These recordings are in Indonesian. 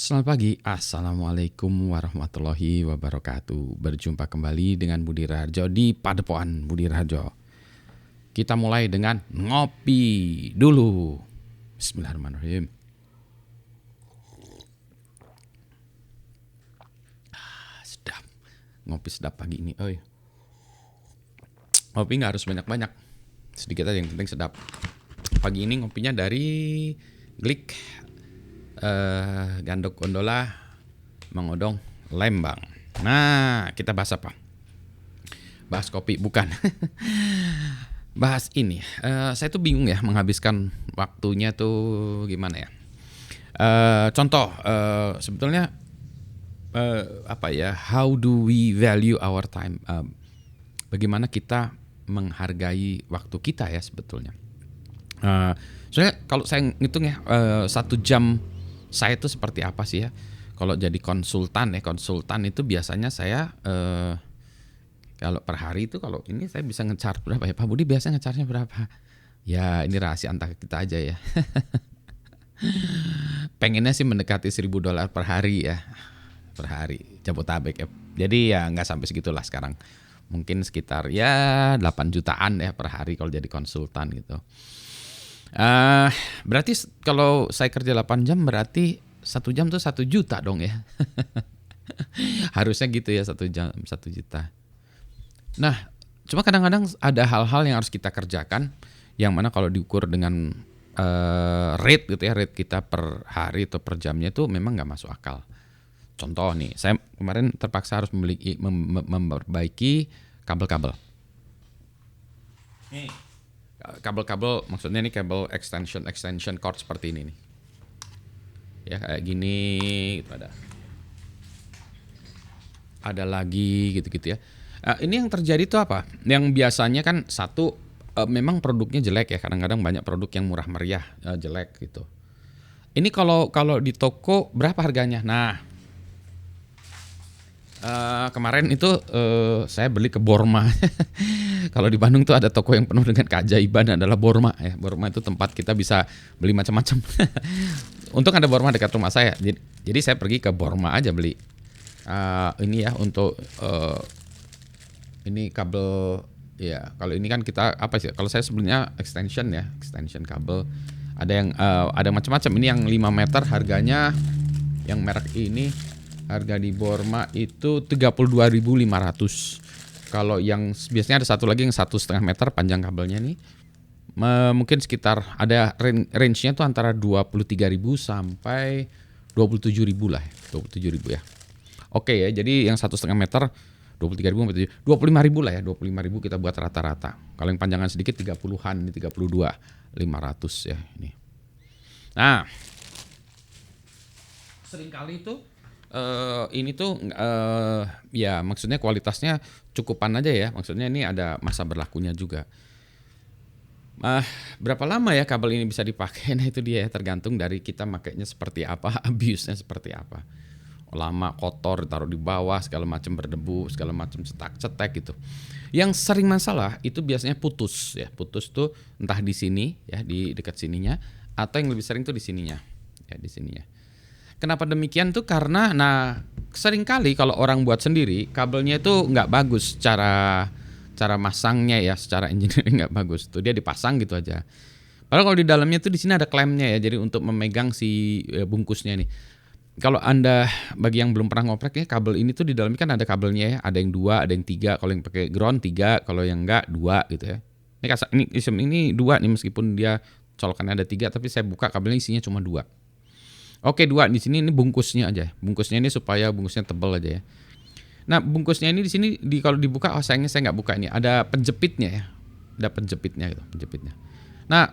Selamat pagi, Assalamualaikum warahmatullahi wabarakatuh. Berjumpa kembali dengan Budi Raharjo di Padepokan Budi Raharjo. Kita mulai dengan ngopi dulu. Bismillahirrahmanirrahim. Sedap, ngopi sedap pagi ini. Ngopi nggak harus banyak-banyak, sedikit aja yang penting sedap. Pagi ini ngopinya dari Glik, Gandok Gondola, Mang Odong, Lembang. Nah, kita bahas apa? Bahas kopi, bukan. Bahas ini. Saya tuh bingung ya menghabiskan waktunya tuh gimana ya. Contoh, sebetulnya apa ya? How do we value our time? Bagaimana kita menghargai waktu kita ya sebetulnya. Soalnya kalau saya ngitung ya, 1 jam saya itu seperti apa sih ya? Kalau jadi konsultan itu biasanya saya kalau per hari itu, kalau ini saya bisa nge-charge berapa ya Pak Budi, biasanya nge-charge-nya berapa? Ya ini rahasia antara kita aja ya. Pengennya sih mendekati $1.000 per hari ya, per hari Jabotabek ya. Jadi ya nggak sampai segitulah sekarang. Mungkin sekitar ya 8 jutaan ya per hari kalau jadi konsultan gitu. Berarti kalau saya kerja 8 jam berarti 1 jam tuh 1 juta dong ya. Harusnya gitu ya, 1 jam 1 juta. Nah, cuma kadang-kadang ada hal-hal yang harus kita kerjakan yang mana kalau diukur dengan rate gitu ya, rate kita per hari atau per jamnya itu memang nggak masuk akal. Contoh nih, saya kemarin terpaksa harus memperbaiki kabel-kabel. Nih, kabel-kabel maksudnya nih kabel extension cord seperti ini nih. Ya kayak gini gitu ada lagi gitu-gitu ya. Ini yang terjadi tuh apa? Yang biasanya kan satu, memang produknya jelek ya, kadang-kadang banyak produk yang murah meriah jelek gitu. Ini kalau di toko berapa harganya? Nah, kemarin itu saya beli ke Borma. Kalau di Bandung tuh ada toko yang penuh dengan keajaiban, adalah Borma ya. Borma itu tempat kita bisa beli macam-macam. Untung ada Borma dekat rumah saya. Jadi saya pergi ke Borma aja beli. Ini ya untuk ini kabel ya. Kalau ini kan kita apa sih? Kalau saya sebenarnya extension kabel. Ada yang ada macam-macam. Ini yang 5 meter harganya, yang merek ini harga di Borma itu 32.500. Kalau yang biasanya ada satu lagi yang 1,5 meter panjang kabelnya nih, mungkin sekitar ada range-nya tuh antara 23.000 sampai 27.000 lah, 27.000 ya. Oke ya, jadi yang 1,5 meter 23.000 sampai 25.000 lah ya, 25.000 kita buat rata-rata. Kalau yang panjangan sedikit 30-an, ini 32.500 ya ini. Nah, seringkali itu ini tuh ya maksudnya kualitasnya cukupan aja ya. Maksudnya ini ada masa berlakunya juga. Berapa lama ya kabel ini bisa dipakai? Nah itu dia ya, tergantung dari kita makainya seperti apa, abuse-nya seperti apa. Lama, kotor, taruh di bawah, segala macam berdebu, segala macam cetak-cetek gitu. Yang sering masalah itu biasanya putus ya. Putus tuh entah di sini ya, di dekat sininya, atau yang lebih sering tuh di sininya. Ya di sininya. Kenapa demikian tuh karena seringkali kalau orang buat sendiri kabelnya itu nggak bagus cara masangnya ya, secara engineering nggak bagus tuh, dia dipasang gitu aja. Padahal kalau di dalamnya tuh di sini ada klemnya ya, jadi untuk memegang si bungkusnya nih. Kalau Anda bagi yang belum pernah ngoprek ya, kabel ini tuh di dalamnya kan ada kabelnya ya, ada yang 2, ada yang 3. Kalau yang pakai ground 3, kalau yang enggak 2 gitu ya. Ini 2 nih, meskipun dia colokannya ada 3, tapi saya buka kabelnya isinya cuma 2. Oke, 2 di sini, ini bungkusnya aja. Bungkusnya ini supaya bungkusnya tebal aja ya. Nah, bungkusnya ini di sini kalau dibuka, sayangnya saya nggak buka ini. Ada penjepitnya ya. Ada penjepitnya gitu, penjepitnya. Nah,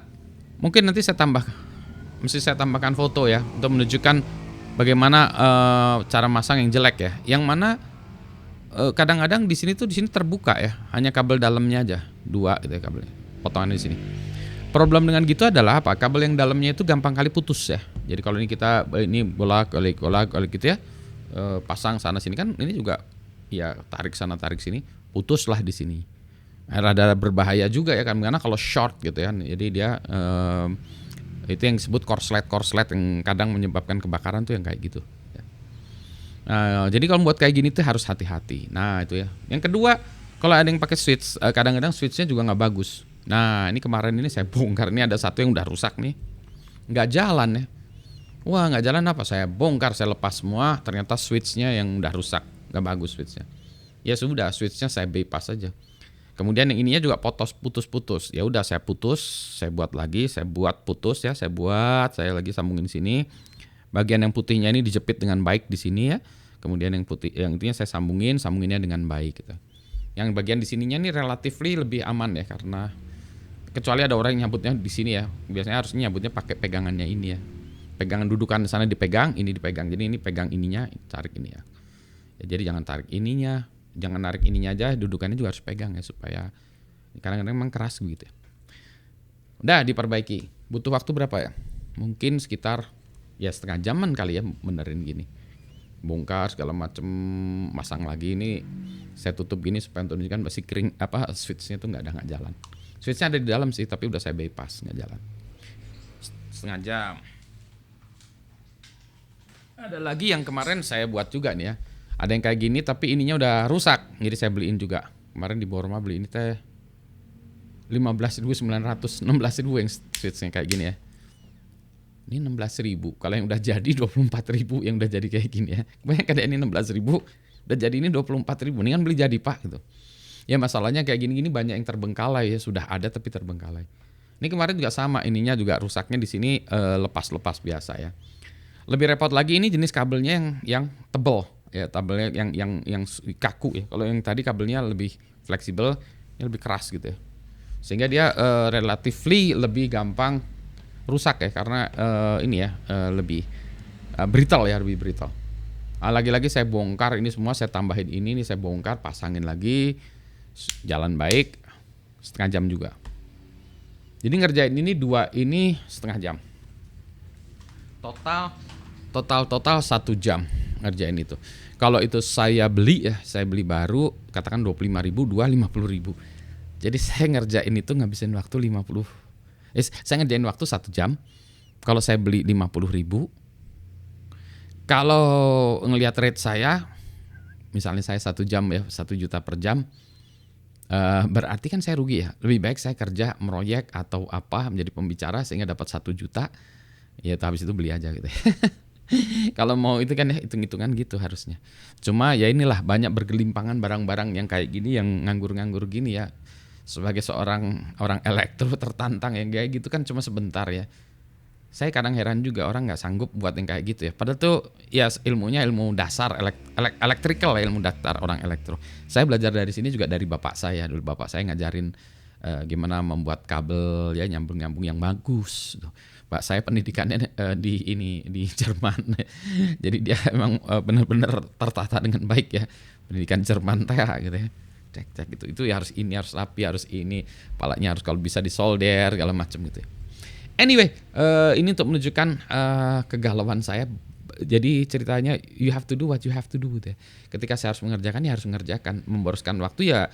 mungkin nanti mesti saya tambahkan foto ya untuk menunjukkan bagaimana cara masang yang jelek ya. Yang mana kadang-kadang di sini terbuka ya. Hanya kabel dalamnya aja, 2 gitu ya kabelnya. Potongan di sini. Problem dengan gitu adalah apa? Kabel yang dalamnya itu gampang kali putus ya. Jadi kalau ini bolak-balik gitu ya, pasang sana sini kan ini juga ya, tarik sana tarik sini, putuslah di sini. Rada berbahaya juga ya kan, karena kalau short gitu ya. Jadi dia Itu yang disebut korslet yang kadang menyebabkan kebakaran tuh yang kayak gitu. Nah, jadi kalau buat kayak gini tuh harus hati-hati. Nah itu ya. Yang kedua, kalau ada yang pakai switch, kadang-kadang switchnya juga nggak bagus. Nah ini kemarin ini saya bongkar, ini ada satu yang udah rusak nih, nggak jalan ya. Wah nggak jalan apa? Saya bongkar, saya lepas semua. Ternyata switchnya yang udah rusak, nggak bagus switchnya. Ya sudah, switchnya saya bypass aja. Kemudian yang ininya juga putus-putus. Ya udah saya putus, saya buat lagi, saya buat putus ya, saya lagi sambungin di sini. Bagian yang putihnya ini dijepit dengan baik di sini ya. Kemudian yang putih, yang intinya saya sambunginnya dengan baik gitu. Yang bagian di sininya ini relatively lebih aman ya, karena kecuali ada orang yang nyambutnya di sini ya. Biasanya harusnya nyambutnya pakai pegangannya ini ya. Pegangan dudukan di sana dipegang, ini dipegang. Jadi ini pegang ininya, tarik ini ya. Jadi jangan tarik ininya, jangan narik ininya aja, dudukannya juga harus pegang ya, supaya kadang-kadang memang keras begitu ya. Udah diperbaiki. Butuh waktu berapa ya? Mungkin sekitar ya setengah jaman kali ya benerin gini. Bongkar segala macem, masang lagi. Ini saya tutup gini supaya tunjukkan masih kering, switchnya tuh nggak jalan. Switchnya ada di dalam sih, tapi udah saya bypass, nggak jalan. Setengah jam. Ada lagi yang kemarin saya buat juga nih ya. Ada yang kayak gini tapi ininya udah rusak, jadi saya beliin juga. Kemarin di Borma beli ini teh 15.900, 16.000 yang switchnya kayak gini ya. Ini 16.000. Kalau yang udah jadi 24.000 yang udah jadi kayak gini ya. Kebanyakan ini 16.000, udah jadi ini 24.000. Ini kan beli jadi Pak gitu. Ya masalahnya kayak gini-gini banyak yang terbengkalai ya, sudah ada tapi terbengkalai. Ini kemarin juga sama, ininya juga rusaknya di sini lepas-lepas biasa ya. Lebih repot lagi ini jenis kabelnya yang tebal ya, kabelnya yang kaku ya. Kalau yang tadi kabelnya lebih fleksibel, ini lebih keras gitu ya. Sehingga dia relatively lebih gampang rusak ya, karena ini ya lebih brittle ya, lebih brittle. Lagi-lagi saya bongkar ini semua, saya tambahin ini saya bongkar, pasangin lagi, jalan baik, setengah jam juga. Jadi ngerjain ini ini setengah jam. Total 1 jam ngerjain itu. Kalau itu saya beli baru, katakan 25.000, 50.000. Jadi saya ngerjain itu ngabisin waktu 50. Saya ngerjain waktu 1 jam. Kalau saya beli 50.000, kalau ngelihat rate saya, misalnya saya 1 jam ya, 1 juta per jam, berarti kan saya rugi ya. Lebih baik saya kerja meroyek atau apa, menjadi pembicara sehingga dapat 1 juta. Ya habis itu beli aja gitu. Kalau mau itu kan ya hitung-hitungan gitu harusnya. Cuma ya inilah, banyak bergelimpangan barang-barang yang kayak gini, yang nganggur-nganggur gini ya. Sebagai seorang orang elektro tertantang yang kayak gitu kan cuma sebentar ya. Saya kadang heran juga orang nggak sanggup buat yang kayak gitu ya. Padahal tuh ya ilmunya ilmu dasar electrical ya, ilmu dasar orang elektro. Saya belajar dari sini juga dari bapak saya. Dulu bapak saya ngajarin gimana membuat kabel ya, nyambung-nyambung yang bagus. Pak saya pendidikannya di Jerman. Jadi dia emang benar-benar tertata dengan baik ya. Pendidikan Jerman teh gitu ya. Cek gitu. Itu ya harus ini, harus rapi, harus ini, palanya harus kalau bisa disolder segala macam gitu ya. Anyway, ini untuk menunjukkan kegalauan saya. Jadi ceritanya you have to do what you have to do gitu ya. Ketika saya harus mengerjakan ya harus mengerjakan, memboroskan waktu ya.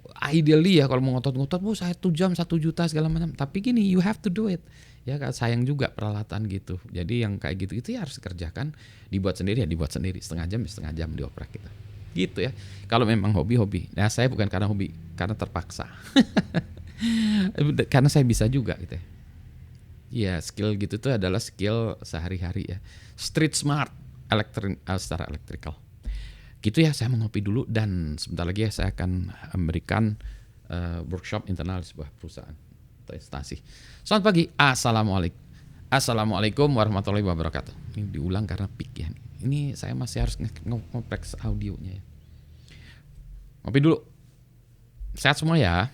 Ideally ya kalau mau ngotot-ngotot, saya 1 jam 1 juta segala macam. Tapi gini, you have to do it. Ya sayang juga peralatan gitu. Jadi yang kayak gitu itu ya harus dikerjakan, dibuat sendiri ya dibuat sendiri, setengah jam dioprek gitu. Gitu ya. Kalau memang hobi. Nah, saya bukan karena hobi, karena terpaksa. Karena saya bisa juga gitu ya. Ya, skill gitu tuh adalah skill sehari-hari ya. Street smart secara electrical. Gitu ya, saya mau ngopi dulu dan sebentar lagi ya saya akan memberikan workshop internal di sebuah perusahaan atau instansi. Selamat pagi, Assalamualaikum warahmatullahi wabarakatuh. Ini diulang karena peak ya. Ini saya masih harus ngoprek audionya ya. Ngopi dulu. Sehat semua ya.